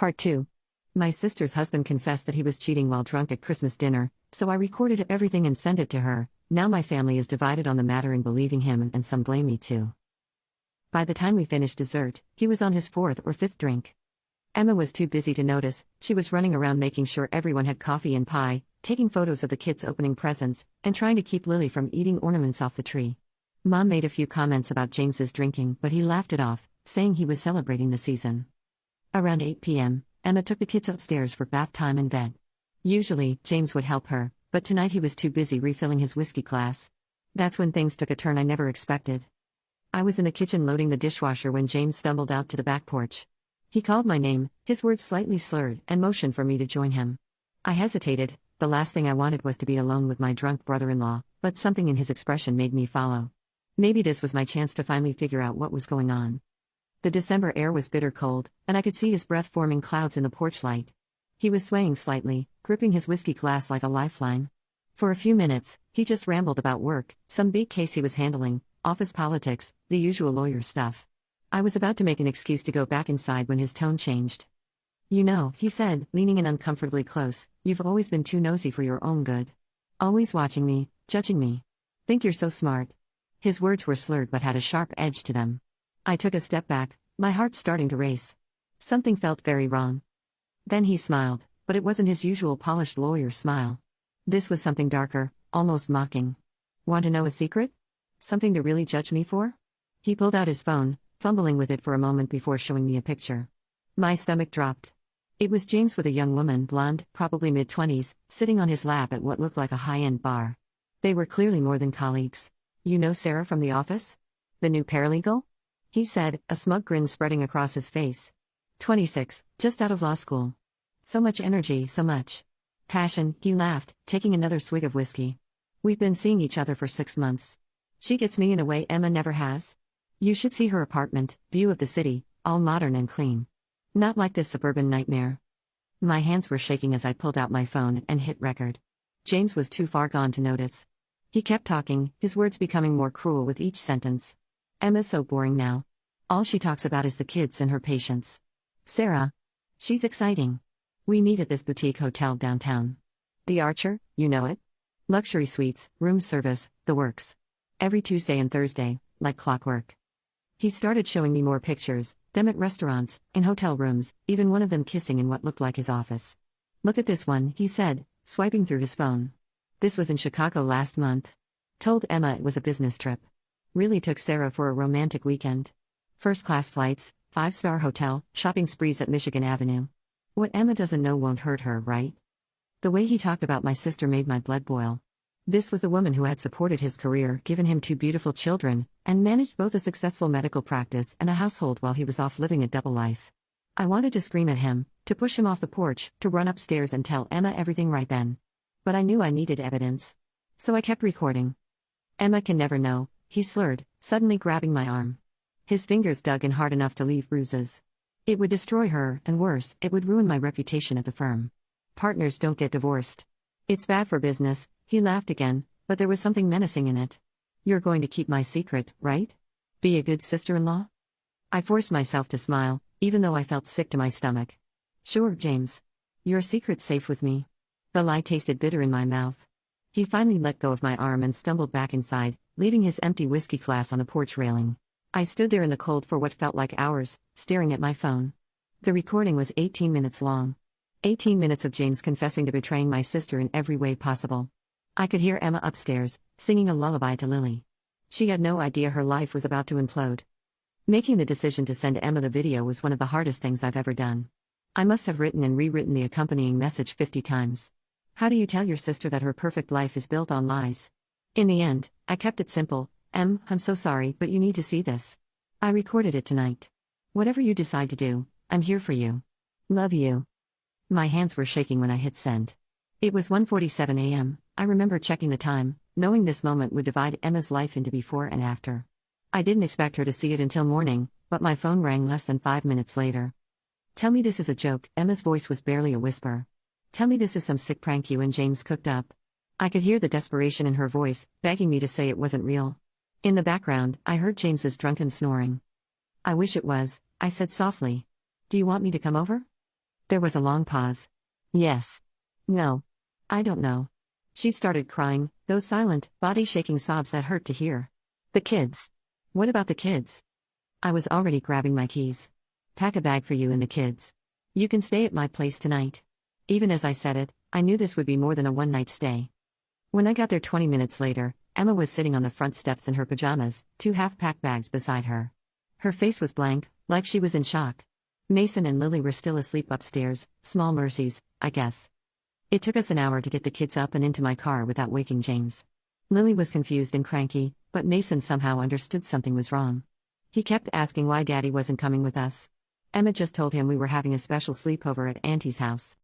Part 2. My sister's husband confessed that he was cheating while drunk at Christmas dinner, so I recorded everything and sent it to her. Now my family is divided on the matter in believing him, and some blame me too. By the time we finished dessert, he was on his fourth or fifth drink. Emma was too busy to notice. She was running around making sure everyone had coffee and pie, taking photos of the kids opening presents, and trying to keep Lily from eating ornaments off the tree. Mom made a few comments about James's drinking, but he laughed it off, saying he was celebrating the season. Around 8 p.m., Emma took the kids upstairs for bath time and bed. Usually, James would help her, but tonight he was too busy refilling his whiskey glass. That's when things took a turn I never expected. I was in the kitchen loading the dishwasher when James stumbled out to the back porch. He called my name, his words slightly slurred, and motioned for me to join him. I hesitated. The last thing I wanted was to be alone with my drunk brother-in-law, but something in his expression made me follow. Maybe this was my chance to finally figure out what was going on. The December air was bitter cold, and I could see his breath forming clouds in the porch light. He was swaying slightly, gripping his whiskey glass like a lifeline. For a few minutes, he just rambled about work, some big case he was handling, office politics, the usual lawyer stuff. I was about to make an excuse to go back inside when his tone changed. "You know," he said, leaning in uncomfortably close, "you've always been too nosy for your own good. Always watching me, judging me. Think you're so smart." His words were slurred but had a sharp edge to them. I took a step back, my heart starting to race. Something felt very wrong. Then he smiled, but it wasn't his usual polished lawyer smile. This was something darker, almost mocking. "Want to know a secret? Something to really judge me for?" He pulled out his phone, fumbling with it for a moment before showing me a picture. My stomach dropped. It was James with a young woman, blonde, probably mid-20s, sitting on his lap at what looked like a high-end bar. They were clearly more than colleagues. "You know Sarah from the office? The new paralegal?" he said, a smug grin spreading across his face. 26, just out of law school. So much energy, so much passion, he laughed, taking another swig of whiskey. "We've been seeing each other for 6 months. She gets me in a way Emma never has. You should see her apartment, view of the city, all modern and clean. Not like this suburban nightmare." My hands were shaking as I pulled out my phone and hit record. James was too far gone to notice. He kept talking, his words becoming more cruel with each sentence. "Emma's so boring now. All she talks about is the kids and her patients. Sarah, she's exciting. We meet at this boutique hotel downtown. The Archer, you know it? Luxury suites, room service, the works. Every Tuesday and Thursday, like clockwork." He started showing me more pictures, them at restaurants, in hotel rooms, even one of them kissing in what looked like his office. "Look at this one," he said, swiping through his phone. "This was in Chicago last month. Told Emma it was a business trip. Really took Sarah for a romantic weekend. First-class flights, 5-star hotel, shopping sprees at Michigan Avenue. What Emma doesn't know won't hurt her, right?" The way he talked about my sister made my blood boil. This was the woman who had supported his career, given him 2 beautiful children, and managed both a successful medical practice and a household while he was off living a double life. I wanted to scream at him, to push him off the porch, to run upstairs and tell Emma everything right then. But I knew I needed evidence. So I kept recording. "Emma can never know," he slurred, suddenly grabbing my arm. His fingers dug in hard enough to leave bruises. "It would destroy her, and worse, it would ruin my reputation at the firm. Partners don't get divorced. It's bad for business." He laughed again, but there was something menacing in it. "You're going to keep my secret, right? Be a good sister-in-law?" I forced myself to smile, even though I felt sick to my stomach. "Sure, James. Your secret's safe with me." The lie tasted bitter in my mouth. He finally let go of my arm and stumbled back inside, leaving his empty whiskey glass on the porch railing. I stood there in the cold for what felt like hours, staring at my phone. The recording was 18 minutes long. 18 minutes of James confessing to betraying my sister in every way possible. I could hear Emma upstairs, singing a lullaby to Lily. She had no idea her life was about to implode. Making the decision to send Emma the video was one of the hardest things I've ever done. I must have written and rewritten the accompanying message 50 times. How do you tell your sister that her perfect life is built on lies? In the end, I kept it simple. I'm so sorry, but you need to see this. I recorded it tonight. Whatever you decide to do, I'm here for you. Love you." My hands were shaking when I hit send. It was 1:47 a.m. I remember checking the time, knowing this moment would divide Emma's life into before and after. I didn't expect her to see it until morning, but my phone rang less than 5 minutes later. "Tell me this is a joke," Emma's voice was barely a whisper. "Tell me this is some sick prank you and James cooked up." I could hear the desperation in her voice, begging me to say it wasn't real. In the background, I heard James's drunken snoring. "I wish it was," I said softly. "Do you want me to come over?" There was a long pause. Yes. No. I don't know. She started crying, those silent, body-shaking sobs that hurt to hear. The kids. What about the kids? I was already grabbing my keys. Pack a bag for you and the kids. You can stay at my place tonight. Even as I said it, I knew this would be more than a one-night stay. When I got there 20 minutes later, Emma was sitting on the front steps in her pajamas, two half-packed bags beside her. Her face was blank, like she was in shock. Mason and Lily were still asleep upstairs, small mercies, I guess. It took us an hour to get the kids up and into my car without waking James. Lily was confused and cranky, but Mason somehow understood something was wrong. He kept asking why Daddy wasn't coming with us. Emma just told him we were having a special sleepover at Auntie's house.